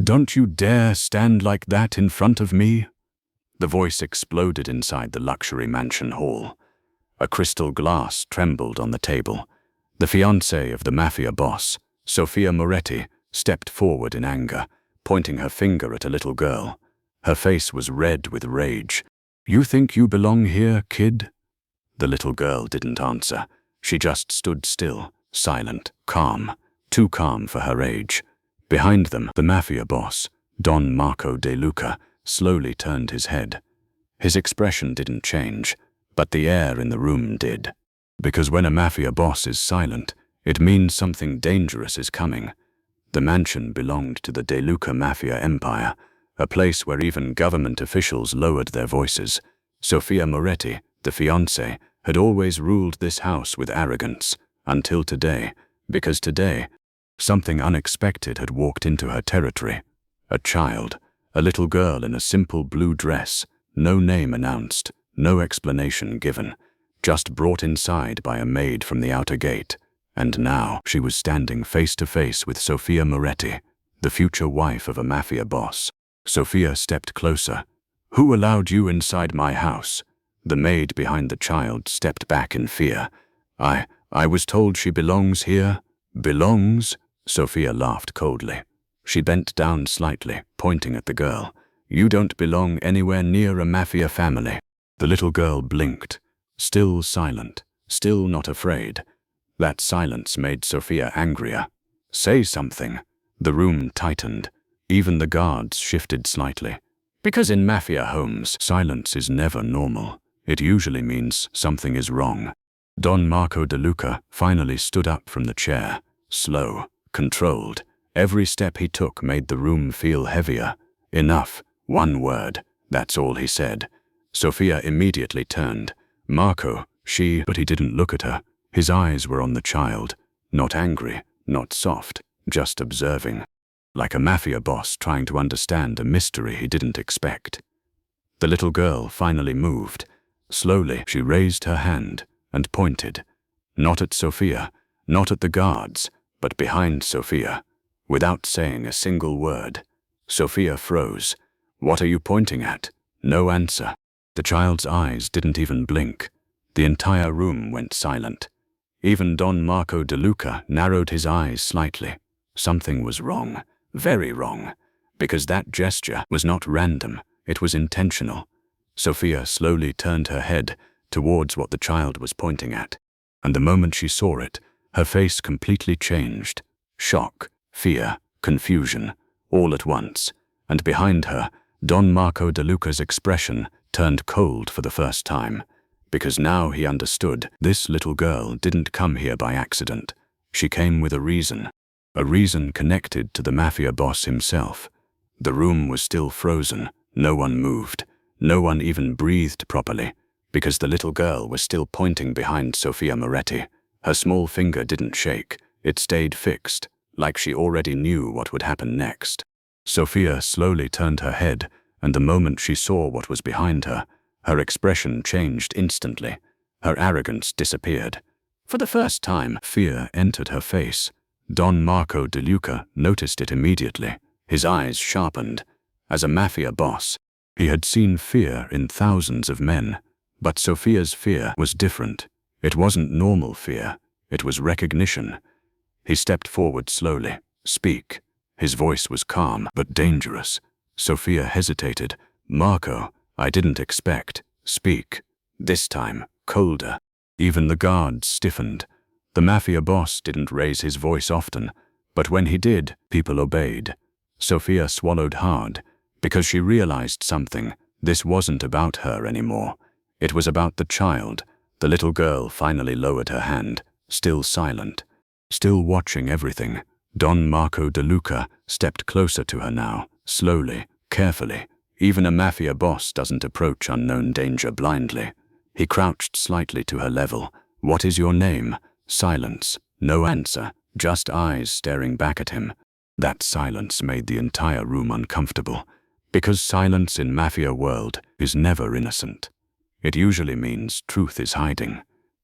"Don't you dare stand like that in front of me!" The voice exploded inside the luxury mansion hall. A crystal glass trembled on the table. The fiancée of the Mafia boss, Sofia Moretti, stepped forward in anger, pointing her finger at a little girl. Her face was red with rage. "You think you belong here, kid?" The little girl didn't answer. She just stood still, silent, calm, too calm for her age. Behind them, the Mafia boss, Don Marco De Luca, slowly turned his head. His expression didn't change, but the air in the room did. Because when a Mafia boss is silent, it means something dangerous is coming. The mansion belonged to the De Luca Mafia empire, a place where even government officials lowered their voices. Sofia Moretti, the fiancée, had always ruled this house with arrogance, until today, because today, something unexpected had walked into her territory. A child, a little girl in a simple blue dress, no name announced, no explanation given, just brought inside by a maid from the outer gate. And now she was standing face to face with Sofia Moretti, the future wife of a Mafia boss. Sofia stepped closer. "Who allowed you inside my house?" The maid behind the child stepped back in fear. I was told she belongs here." "Belongs?" Sofia laughed coldly. She bent down slightly, pointing at the girl. "You don't belong anywhere near a Mafia family." The little girl blinked, still silent, still not afraid. That silence made Sofia angrier. "Say something." The room tightened. Even the guards shifted slightly. Because in Mafia homes, silence is never normal. It usually means something is wrong. Don Marco De Luca finally stood up from the chair, slow, controlled. Every step he took made the room feel heavier. "Enough. One word." That's all he said. Sofia immediately turned. "Marco, she..." But he didn't look at her. His eyes were on the child. Not angry, not soft, just observing. Like a Mafia boss trying to understand a mystery he didn't expect. The little girl finally moved. Slowly, she raised her hand and pointed. Not at Sofia, not at the guards, but behind Sofia. Without saying a single word, Sofia froze. "What are you pointing at?" No answer. The child's eyes didn't even blink. The entire room went silent. Even Don Marco De Luca narrowed his eyes slightly. Something was wrong, very wrong, because that gesture was not random, it was intentional. Sofia slowly turned her head towards what the child was pointing at, and the moment she saw it, her face completely changed. Shock, fear, confusion, all at once, and behind her, Don Marco De Luca's expression turned cold for the first time, because now he understood this little girl didn't come here by accident. She came with a reason connected to the Mafia boss himself. The room was still frozen, no one moved, no one even breathed properly, because the little girl was still pointing behind Sofia Moretti. Her small finger didn't shake, it stayed fixed, like she already knew what would happen next. Sofia slowly turned her head, and the moment she saw what was behind her, her expression changed instantly. Her arrogance disappeared. For the first time, fear entered her face. Don Marco De Luca noticed it immediately. His eyes sharpened. As a Mafia boss, he had seen fear in thousands of men, but Sofia's fear was different. It wasn't normal fear, it was recognition. He stepped forward slowly. "Speak." His voice was calm, but dangerous. Sofia hesitated. "Marco, I didn't expect." "Speak." This time, colder. Even the guards stiffened. The Mafia boss didn't raise his voice often, but when he did, people obeyed. Sofia swallowed hard, because she realized something. This wasn't about her anymore. It was about the child. The little girl finally lowered her hand, still silent, still watching everything. Don Marco De Luca stepped closer to her now, slowly, carefully. Even a Mafia boss doesn't approach unknown danger blindly. He crouched slightly to her level. "What is your name?" Silence. No answer, just eyes staring back at him. That silence made the entire room uncomfortable, because silence in Mafia world is never innocent. It usually means truth is hiding.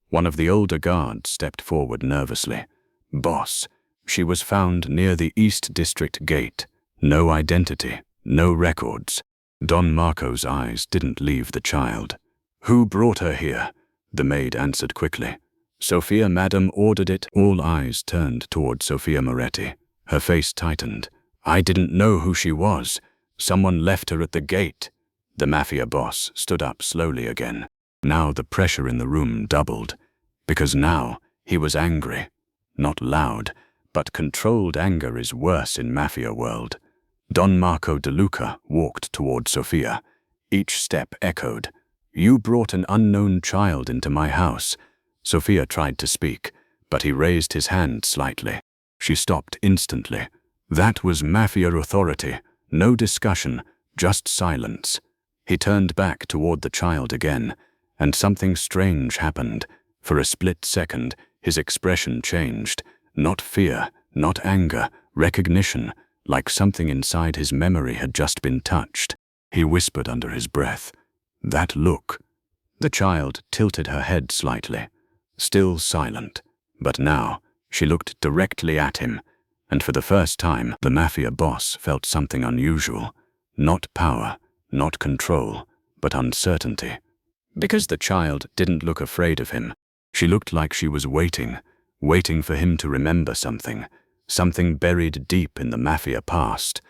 One of the older guards stepped forward nervously. "Boss, she was found near the East District Gate, No identity, no records. Don Marco's eyes didn't leave the child. "Who brought her here?" The maid answered quickly. "Sophia, madam, ordered it." All eyes turned toward Sophia Moretti. Her face tightened. "I didn't know who she was. Someone left her at the gate." The Mafia boss stood up slowly again. Now the pressure in the room doubled, because now he was angry. Not loud, but controlled anger is worse in Mafia world. Don Marco De Luca walked toward Sophia. Each step echoed, "You brought an unknown child into my house." Sophia tried to speak, but he raised his hand slightly. She stopped instantly. That was Mafia authority. No discussion, just silence. He turned back toward the child again, and something strange happened. For a split second, his expression changed. Not fear, not anger, recognition, like something inside his memory had just been touched. He whispered under his breath, "That look." The child tilted her head slightly, still silent, but now she looked directly at him, and for the first time the Mafia boss felt something unusual. Not power, not control, but uncertainty. Because the child didn't look afraid of him. She looked like she was waiting for him to remember something buried deep in the Mafia past.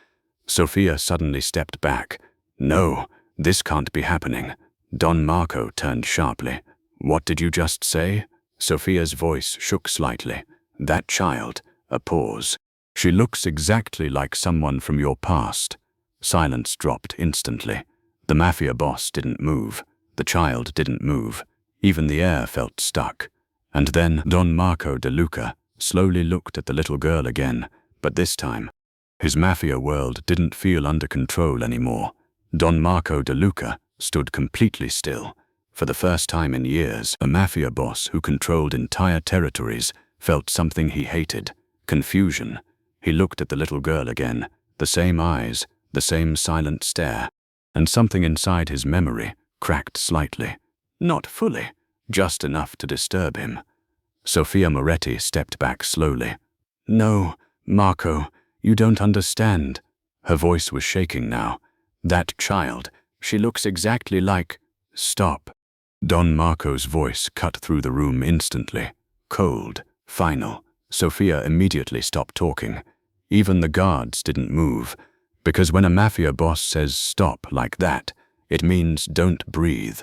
Sophia suddenly stepped back. "No, this can't be happening." Don Marco turned sharply. "What did you just say?" Sophia's voice shook slightly. "That child." A pause. "She looks exactly like someone from your past." Silence dropped instantly. The Mafia boss didn't move. The child didn't move. Even the air felt stuck. And then Don Marco De Luca slowly looked at the little girl again, but this time, his Mafia world didn't feel under control anymore. Don Marco De Luca stood completely still. For the first time in years, a Mafia boss who controlled entire territories felt something he hated: confusion. He looked at the little girl again, the same eyes, the same silent stare, and something inside his memory cracked slightly. Not fully, just enough to disturb him. Sophia Moretti stepped back slowly. "No, Marco, you don't understand." Her voice was shaking now. "That child, she looks exactly like—" "Stop." Don Marco's voice cut through the room instantly. Cold, final. Sophia immediately stopped talking. Even the guards didn't move, because when a Mafia boss says stop like that, it means don't breathe.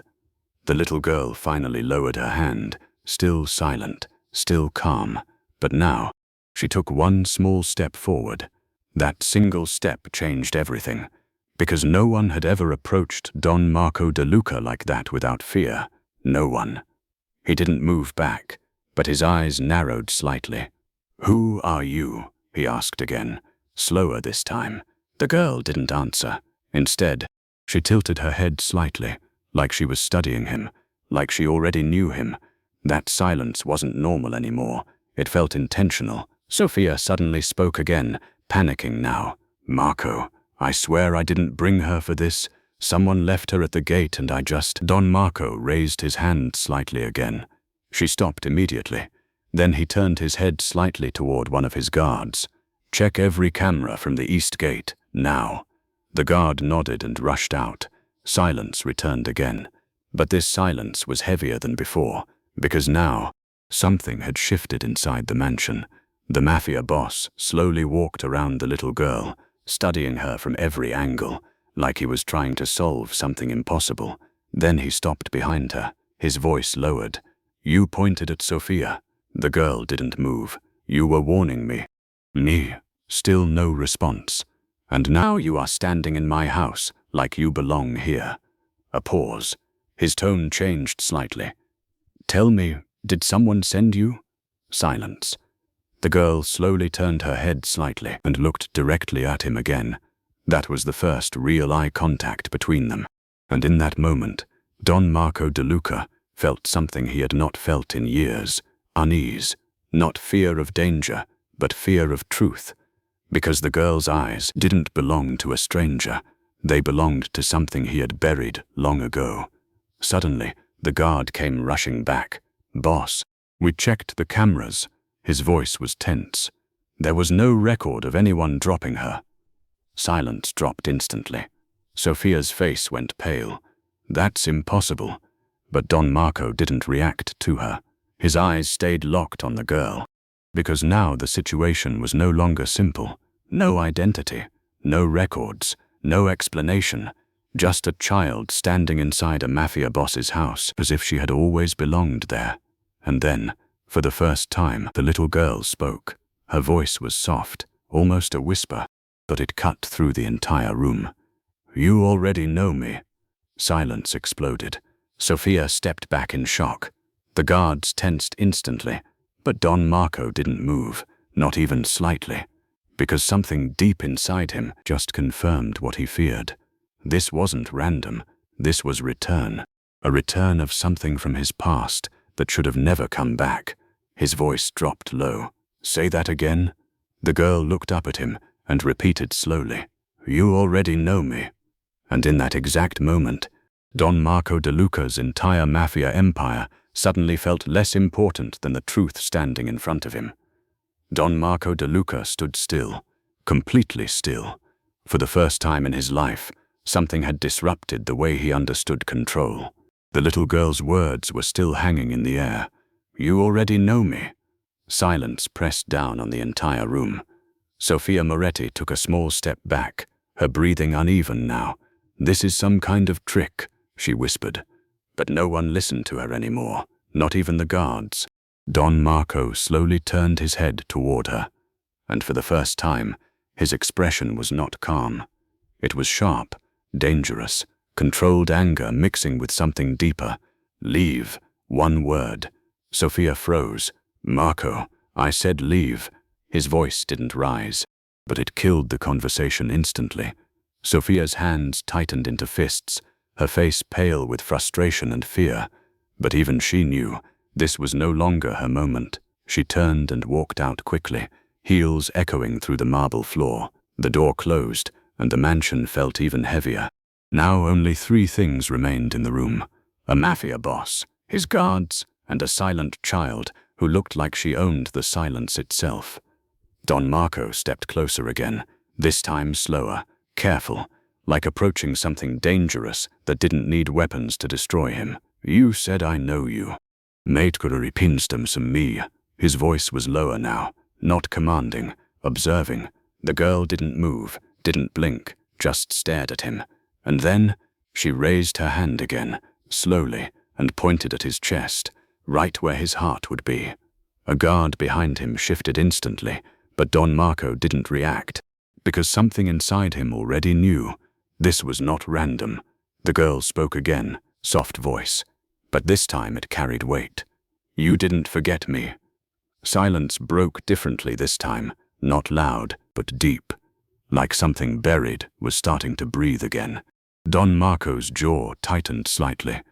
The little girl finally lowered her hand, still silent, still calm, but now she took one small step forward. That single step changed everything, because no one had ever approached Don Marco De Luca like that without fear. No one. He didn't move back, but his eyes narrowed slightly. "Who are you?" he asked again, slower this time. The girl didn't answer. Instead, she tilted her head slightly, like she was studying him, like she already knew him. That silence wasn't normal anymore. It felt intentional. Sophia suddenly spoke again, panicking now. "Marco, I swear I didn't bring her for this. Someone left her at the gate and I just—" Don Marco raised his hand slightly again. She stopped immediately. Then he turned his head slightly toward one of his guards. "Check every camera from the east gate, now." The guard nodded and rushed out. Silence returned again. But this silence was heavier than before, because now something had shifted inside the mansion. The Mafia boss slowly walked around the little girl, studying her from every angle, like he was trying to solve something impossible. Then he stopped behind her, his voice lowered. "You pointed at Sophia." The girl didn't move. "You were warning me." "Me." Still no response. "And now you are standing in my house, like you belong here." A pause. His tone changed slightly. "Tell me, did someone send you?" Silence. The girl slowly turned her head slightly and looked directly at him again. That was the first real eye contact between them. And in that moment, Don Marco De Luca felt something he had not felt in years. Unease. Not fear of danger, but fear of truth. Because the girl's eyes didn't belong to a stranger. They belonged to something he had buried long ago. Suddenly, the guard came rushing back. "Boss, we checked the cameras." His voice was tense. "There was no record of anyone dropping her." Silence dropped instantly. Sophia's face went pale. That's impossible. But Don Marco didn't react to her. His eyes stayed locked on the girl. Because now the situation was no longer simple. No identity, no records, no explanation. Just a child standing inside a mafia boss's house as if she had always belonged there. And then, for the first time, the little girl spoke. Her voice was soft, almost a whisper, but it cut through the entire room. You already know me. Silence exploded. Sophia stepped back in shock. The guards tensed instantly, but Don Marco didn't move, not even slightly, because something deep inside him just confirmed what he feared. This wasn't random. This was return. A return of something from his past that should have never come back. His voice dropped low. Say that again? The girl looked up at him and repeated slowly, You already know me. And in that exact moment, Don Marco de Luca's entire mafia empire suddenly felt less important than the truth standing in front of him. Don Marco de Luca stood still, completely still. For the first time in his life, something had disrupted the way he understood control. The little girl's words were still hanging in the air. You already know me. Silence pressed down on the entire room. Sophia Moretti took a small step back, her breathing uneven now. This is some kind of trick, she whispered. But no one listened to her anymore, not even the guards. Don Marco slowly turned his head toward her, and for the first time, his expression was not calm. It was sharp, dangerous, controlled anger mixing with something deeper. Leave, one word. Sophia froze. Marco, I said leave. His voice didn't rise, but it killed the conversation instantly. Sophia's hands tightened into fists, her face pale with frustration and fear. But even she knew this was no longer her moment. She turned and walked out quickly, heels echoing through the marble floor. The door closed, and the mansion felt even heavier. Now only 3 things remained in the room: a mafia boss, his guards, and a silent child who looked like she owned the silence itself. Don Marco stepped closer again, this time slower, careful, like approaching something dangerous that didn't need weapons to destroy him. You said I know you. Mate pinstam some me. His voice was lower now, not commanding, observing. The girl didn't move, didn't blink, just stared at him. And then she raised her hand again, slowly, and pointed at his chest, right where his heart would be. A guard behind him shifted instantly, but Don Marco didn't react, because something inside him already knew. This was not random. The girl spoke again, soft voice, but this time it carried weight. You didn't forget me. Silence broke differently this time, not loud, but deep. Like something buried was starting to breathe again. Don Marco's jaw tightened slightly.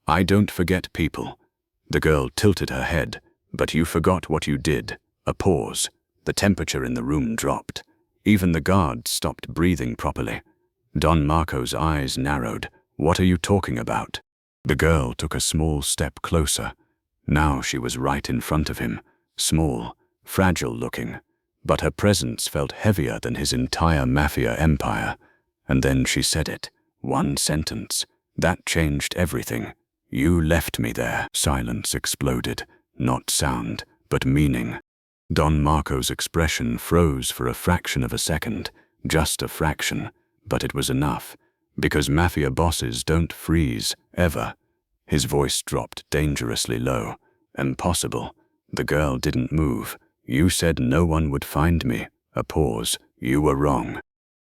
I don't forget people. The girl tilted her head. But you forgot what you did. A pause. The temperature in the room dropped. Even the guards stopped breathing properly. Don Marco's eyes narrowed. What are you talking about? The girl took a small step closer. Now she was right in front of him, small, fragile looking, but her presence felt heavier than his entire mafia empire. And then she said it. One sentence. That changed everything. You left me there. Silence exploded. Not sound, but meaning. Don Marco's expression froze for a fraction of a second, just a fraction, but it was enough, because mafia bosses don't freeze, ever. His voice dropped dangerously low. Impossible. The girl didn't move. You said no one would find me. A pause. You were wrong.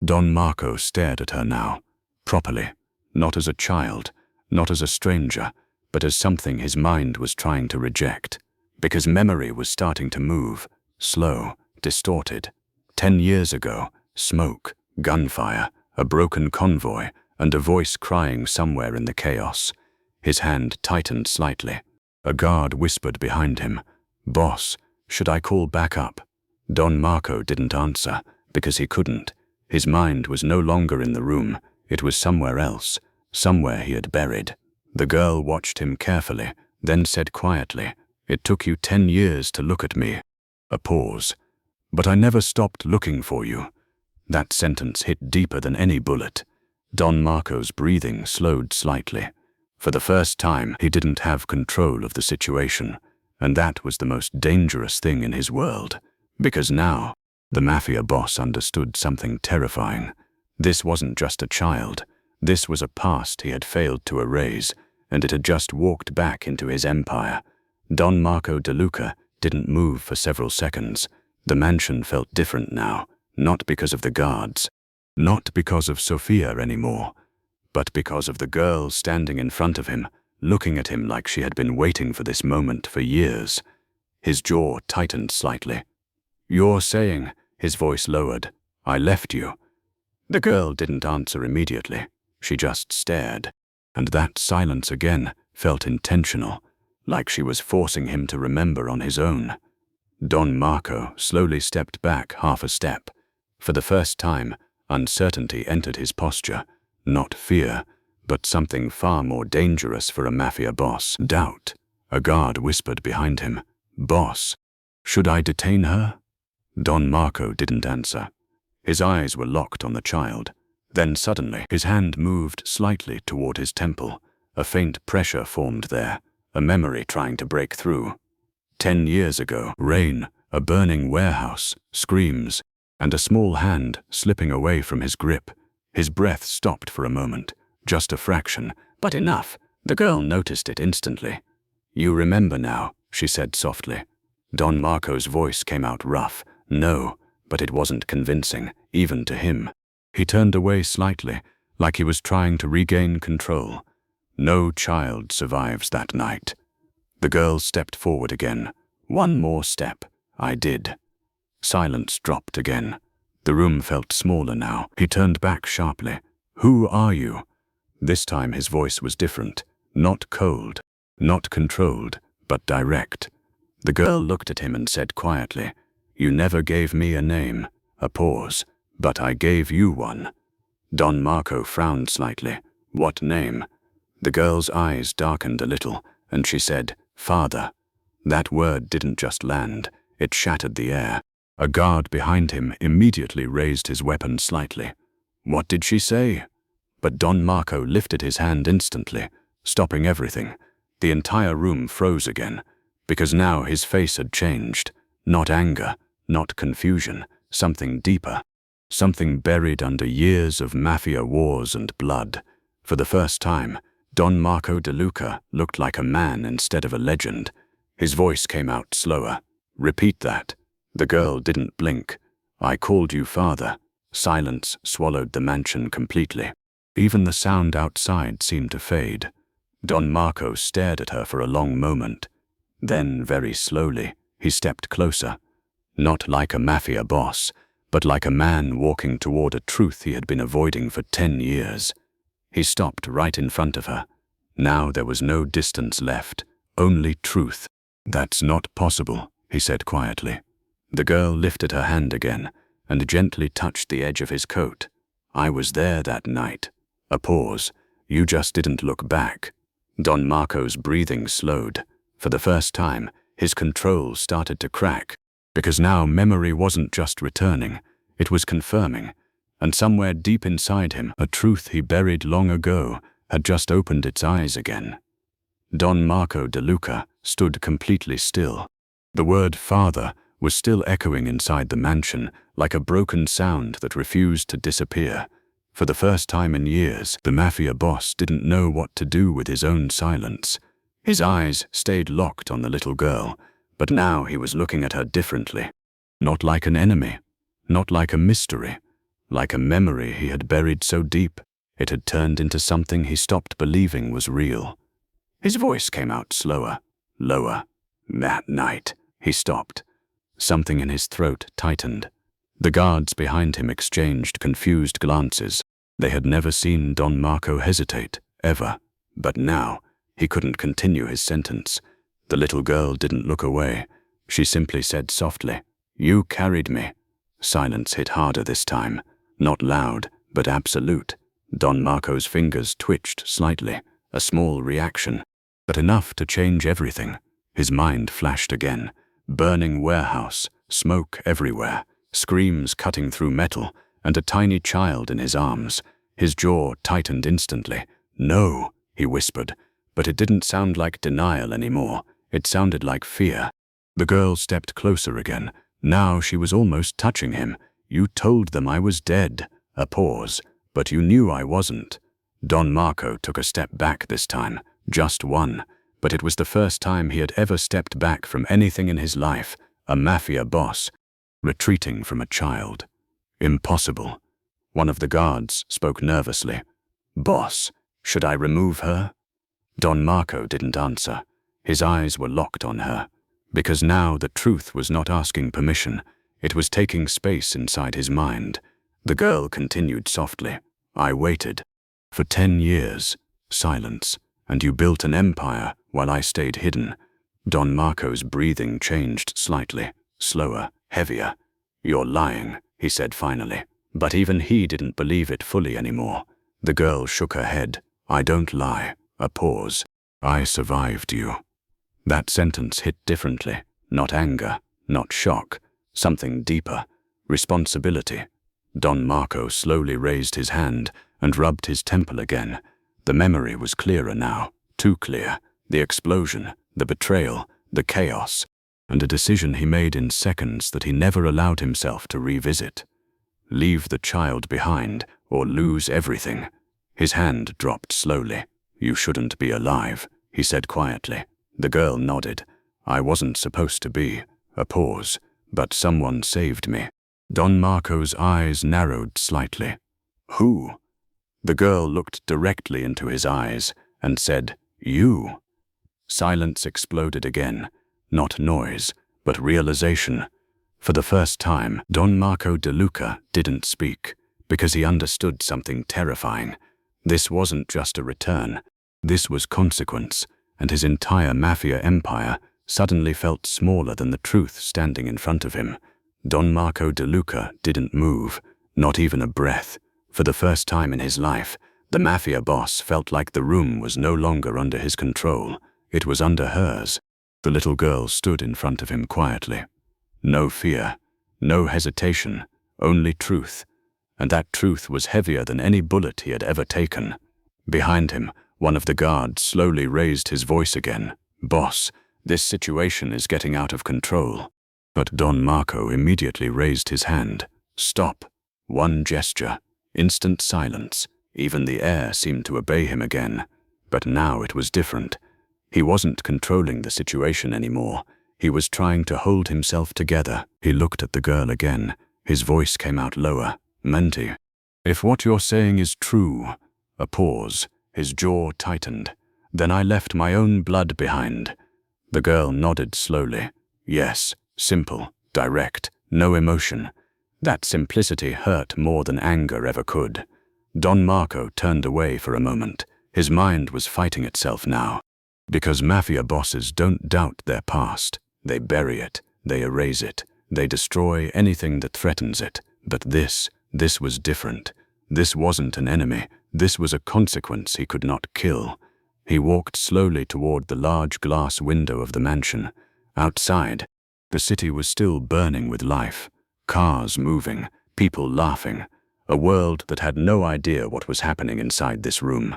Don Marco stared at her now, properly, not as a child, not as a stranger, but as something his mind was trying to reject, because memory was starting to move, slow, distorted. 10 years ago, smoke, gunfire, a broken convoy, and a voice crying somewhere in the chaos. His hand tightened slightly. A guard whispered behind him, Boss, should I call back up? Don Marco didn't answer, because he couldn't. His mind was no longer in the room. It was somewhere else, somewhere he had buried. The girl watched him carefully, then said quietly, It took you 10 years to look at me. A pause. But I never stopped looking for you. That sentence hit deeper than any bullet. Don Marco's breathing slowed slightly. For the first time, he didn't have control of the situation, and that was the most dangerous thing in his world. Because now, the Mafia boss understood something terrifying. This wasn't just a child. This was a past he had failed to erase, and it had just walked back into his empire. Don Marco De Luca didn't move for several seconds. The mansion felt different now, not because of the guards, not because of Sofia anymore, but because of the girl standing in front of him, looking at him like she had been waiting for this moment for years. His jaw tightened slightly. "You're saying," his voice lowered, "I left you." The girl didn't answer immediately. She just stared, and that silence again felt intentional, like she was forcing him to remember on his own. Don Marco slowly stepped back half a step. For the first time, uncertainty entered his posture, not fear, but something far more dangerous for a Mafia boss, doubt. A guard whispered behind him, "Boss, should I detain her?" Don Marco didn't answer. His eyes were locked on the child. Then suddenly, his hand moved slightly toward his temple. A faint pressure formed there, a memory trying to break through. 10 years ago, rain, a burning warehouse, screams, and a small hand slipping away from his grip. His breath stopped for a moment, just a fraction, but enough. The girl noticed it instantly. "You remember now," she said softly. Don Marco's voice came out rough. No, but it wasn't convincing, even to him. He turned away slightly, like he was trying to regain control. No child survives that night. The girl stepped forward again. "One more step." "I did." Silence dropped again. The room felt smaller now. He turned back sharply. "Who are you?" This time his voice was different. Not cold, not controlled, but direct. The girl looked at him and said quietly, "You never gave me a name." A pause. "But I gave you one." Don Marco frowned slightly. "What name?" The girl's eyes darkened a little, and she said, "Father." That word didn't just land, it shattered the air. A guard behind him immediately raised his weapon slightly. What did she say? But Don Marco lifted his hand instantly, stopping everything. The entire room froze again, because now his face had changed. Not anger, not confusion, something deeper. Something buried under years of Mafia wars and blood. For the first time, Don Marco De Luca looked like a man instead of a legend. His voice came out slower. "Repeat that." The girl didn't blink. "I called you father." Silence swallowed the mansion completely. Even the sound outside seemed to fade. Don Marco stared at her for a long moment. Then, very slowly, he stepped closer. Not like a Mafia boss, but like a man walking toward a truth he had been avoiding for 10 years. He stopped right in front of her. Now there was no distance left, only truth. "That's not possible," he said quietly. The girl lifted her hand again and gently touched the edge of his coat. "I was there that night." A pause. "You just didn't look back." Don Marco's breathing slowed. For the first time, his control started to crack, because now memory wasn't just returning, it was confirming. And somewhere deep inside him, a truth he buried long ago had just opened its eyes again. Don Marco De Luca stood completely still. The word father was still echoing inside the mansion like a broken sound that refused to disappear. For the first time in years, the Mafia boss didn't know what to do with his own silence. His eyes stayed locked on the little girl, but now he was looking at her differently. Not like an enemy, not like a mystery, like a memory he had buried so deep, it had turned into something he stopped believing was real. His voice came out slower, lower. "That night," he stopped. Something in his throat tightened. The guards behind him exchanged confused glances. They had never seen Don Marco hesitate, ever. But now, he couldn't continue his sentence. The little girl didn't look away. She simply said softly, "You carried me." Silence hit harder this time. Not loud, but absolute. Don Marco's fingers twitched slightly, a small reaction, but enough to change everything. His mind flashed again. Burning warehouse, smoke everywhere, screams cutting through metal, and a tiny child in his arms. His jaw tightened instantly. "No," he whispered, but it didn't sound like denial anymore. It sounded like fear. The girl stepped closer again. Now she was almost touching him. "You told them I was dead." A pause. "But you knew I wasn't." Don Marco took a step back this time. Just one. But it was the first time he had ever stepped back from anything in his life. A Mafia boss, retreating from a child. "Impossible." One of the guards spoke nervously. "Boss, should I remove her?" Don Marco didn't answer. His eyes were locked on her. Because now the truth was not asking permission. It was taking space inside his mind. The girl continued softly. "I waited. For 10 years. Silence. And you built an empire while I stayed hidden." Don Marco's breathing changed slightly. Slower, heavier. "You're lying," he said finally. But even he didn't believe it fully anymore. The girl shook her head. "I don't lie." A pause. "I survived you." That sentence hit differently. Not anger, not shock. Something deeper. Responsibility. Don Marco slowly raised his hand and rubbed his temple again. The memory was clearer now. Too clear. The explosion, the betrayal, the chaos, and a decision he made in seconds that he never allowed himself to revisit. Leave the child behind or lose everything. His hand dropped slowly. "You shouldn't be alive," he said quietly. The girl nodded. "I wasn't supposed to be." A pause. "But someone saved me." Don Marco's eyes narrowed slightly. "Who?" The girl looked directly into his eyes and said, "You." Silence exploded again. Not noise, but realization. For the first time, Don Marco De Luca didn't speak, because he understood something terrifying. This wasn't just a return. This was consequence, and his entire Mafia empire suddenly felt smaller than the truth standing in front of him. Don Marco De Luca didn't move, not even a breath. For the first time in his life, the Mafia boss felt like the room was no longer under his control. It was under hers. The little girl stood in front of him quietly. No fear, no hesitation, only truth. And that truth was heavier than any bullet he had ever taken. Behind him, one of the guards slowly raised his voice again. "Boss, this situation is getting out of control." But Don Marco immediately raised his hand. "Stop." One gesture. Instant silence. Even the air seemed to obey him again. But now it was different. He wasn't controlling the situation anymore. He was trying to hold himself together. He looked at the girl again. His voice came out lower. "Menti, if what you're saying is true." A pause. His jaw tightened. "Then I left my own blood behind." The girl nodded slowly. "Yes, simple, direct, no emotion." That simplicity hurt more than anger ever could. Don Marco turned away for a moment. His mind was fighting itself now. Because Mafia bosses don't doubt their past. They bury it, they erase it, they destroy anything that threatens it. But this was different. This wasn't an enemy. This was a consequence he could not kill. He walked slowly toward the large glass window of the mansion. Outside, the city was still burning with life. Cars moving, people laughing. A world that had no idea what was happening inside this room.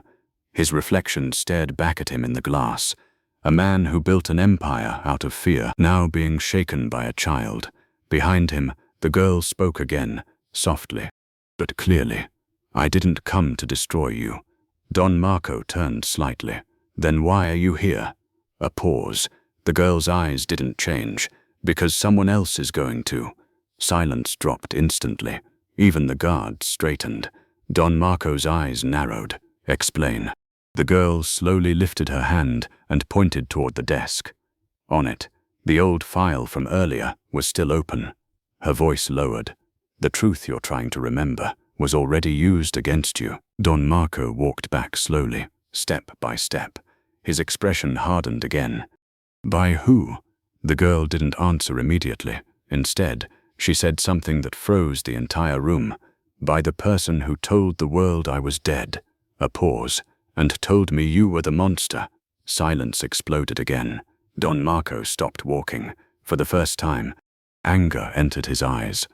His reflection stared back at him in the glass. A man who built an empire out of fear, now being shaken by a child. Behind him, the girl spoke again, softly, but clearly. "I didn't come to destroy you." Don Marco turned slightly. "Then why are you here?" A pause. The girl's eyes didn't change. "Because someone else is going to." Silence dropped instantly. Even the guards straightened. Don Marco's eyes narrowed. "Explain." The girl slowly lifted her hand and pointed toward the desk. On it, the old file from earlier was still open. Her voice lowered. "The truth you're trying to remember was already used against you." Don Marco walked back slowly, step by step. His expression hardened again. "By who?" The girl didn't answer immediately. Instead, she said something that froze the entire room. "By the person who told the world I was dead." A pause. "And told me you were the monster." Silence exploded again. Don Marco stopped walking. For the first time, anger entered his eyes.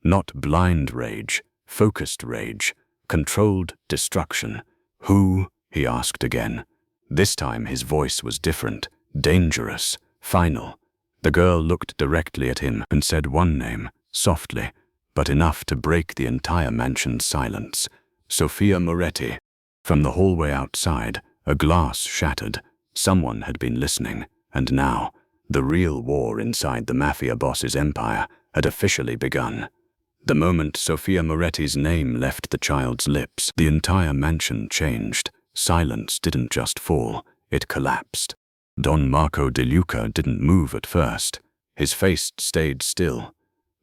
Not blind rage, focused rage, controlled destruction. "Who?" he asked again. This time his voice was different, dangerous, final. The girl looked directly at him and said one name, softly, but enough to break the entire mansion's silence. "Sophia Moretti." From the hallway outside, a glass shattered. Someone had been listening, and now, the real war inside the Mafia boss's empire had officially begun. The moment Sophia Moretti's name left the child's lips, the entire mansion changed. Silence didn't just fall, it collapsed. Don Marco De Luca didn't move at first. His face stayed still,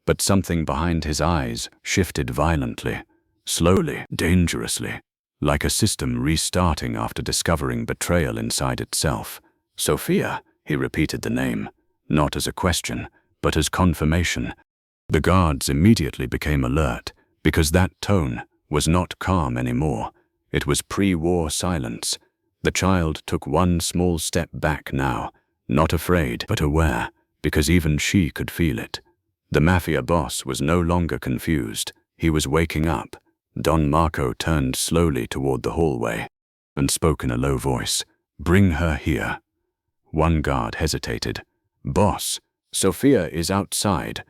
but something behind his eyes shifted violently, slowly, dangerously, like a system restarting after discovering betrayal inside itself. "Sophia," he repeated the name, not as a question, but as confirmation. The guards immediately became alert, because that tone was not calm anymore. It was pre-war silence. The child took one small step back now, not afraid, but aware, because even she could feel it. The Mafia boss was no longer confused. He was waking up. Don Marco turned slowly toward the hallway and spoke in a low voice. "Bring her here." One guard hesitated. "Boss, Sophia is outside."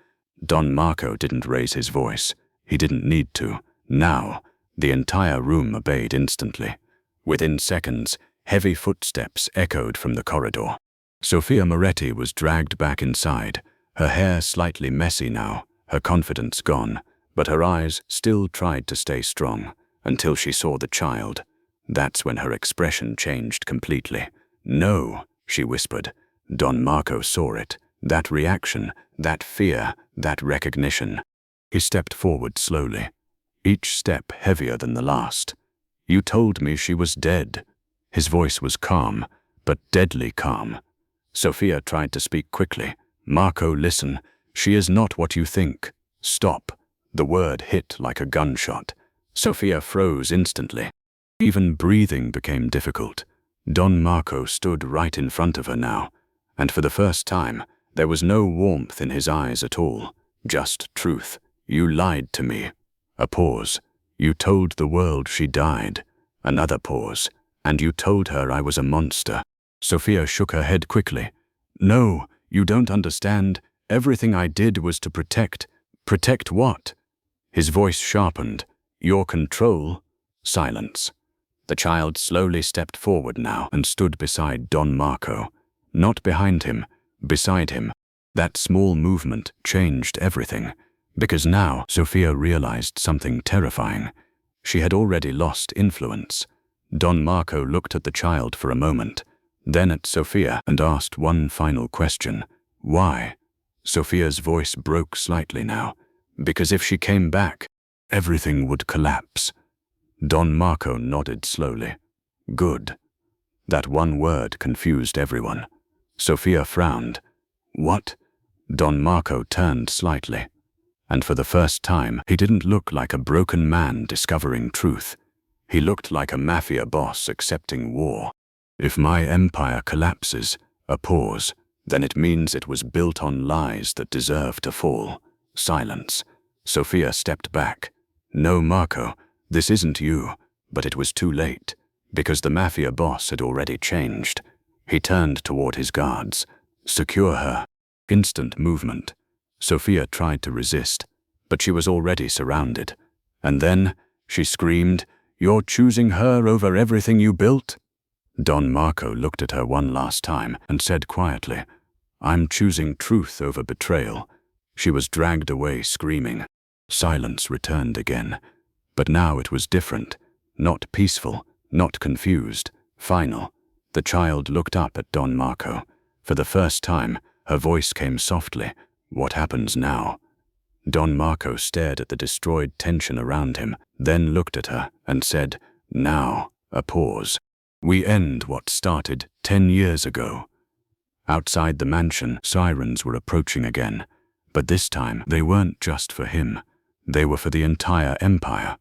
Don Marco didn't raise his voice. He didn't need to. Now, the entire room obeyed instantly. Within seconds, heavy footsteps echoed from the corridor. Sophia Moretti was dragged back inside, her hair slightly messy now, her confidence gone, but her eyes still tried to stay strong, until she saw the child. That's when her expression changed completely. "No," she whispered. Don Marco saw it. That reaction, that fear, that recognition. He stepped forward slowly, each step heavier than the last. "You told me she was dead." His voice was calm, but deadly calm. Sophia tried to speak quickly. "Marco, listen. She is not what you think. Stop." The word hit like a gunshot. Sophia froze instantly. Even breathing became difficult. Don Marco stood right in front of her now, and for the first time, there was no warmth in his eyes at all, just truth. "You lied to me." A pause. "You told the world she died." Another pause. "And you told her I was a monster." Sophia shook her head quickly. "No, you don't understand. Everything I did was to protect. Protect what?" His voice sharpened. "Your control." Silence. The child slowly stepped forward now and stood beside Don Marco. Not behind him, beside him. That small movement changed everything, because now Sophia realized something terrifying. She had already lost influence. Don Marco looked at the child for a moment, then at Sophia and asked one final question. "Why?" Sophia's voice broke slightly now. "Because if she came back, everything would collapse." Don Marco nodded slowly. "Good." That one word confused everyone. Sophia frowned. "What?" Don Marco turned slightly, and for the first time he didn't look like a broken man discovering truth. He looked like a Mafia boss accepting war. "If my empire collapses," a pause, "then it means it was built on lies that deserve to fall." Silence. Sophia stepped back. "No, Marco, this isn't you." But it was too late, because the Mafia boss had already changed. He turned toward his guards. "Secure her." Instant movement. Sophia tried to resist, but she was already surrounded. And then, she screamed, "You're choosing her over everything you built?" Don Marco looked at her one last time and said quietly, "I'm choosing truth over betrayal." She was dragged away screaming. Silence returned again. But now it was different. Not peaceful, not confused, final. The child looked up at Don Marco. For the first time, her voice came softly. "What happens now?" Don Marco stared at the destroyed tension around him, then looked at her and said, "Now," a pause. "We end what started 10 years ago." Outside the mansion, sirens were approaching again. But this time, they weren't just for him. They were for the entire empire.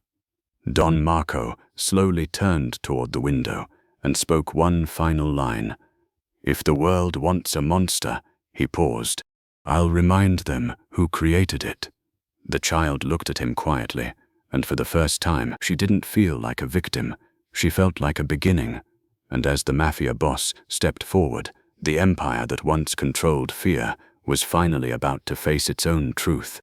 Don Marco slowly turned toward the window and spoke one final line. "If the world wants a monster," he paused, "I'll remind them who created it." The child looked at him quietly, and for the first time, she didn't feel like a victim. She felt like a beginning. And as the Mafia boss stepped forward, the empire that once controlled fear was finally about to face its own truth.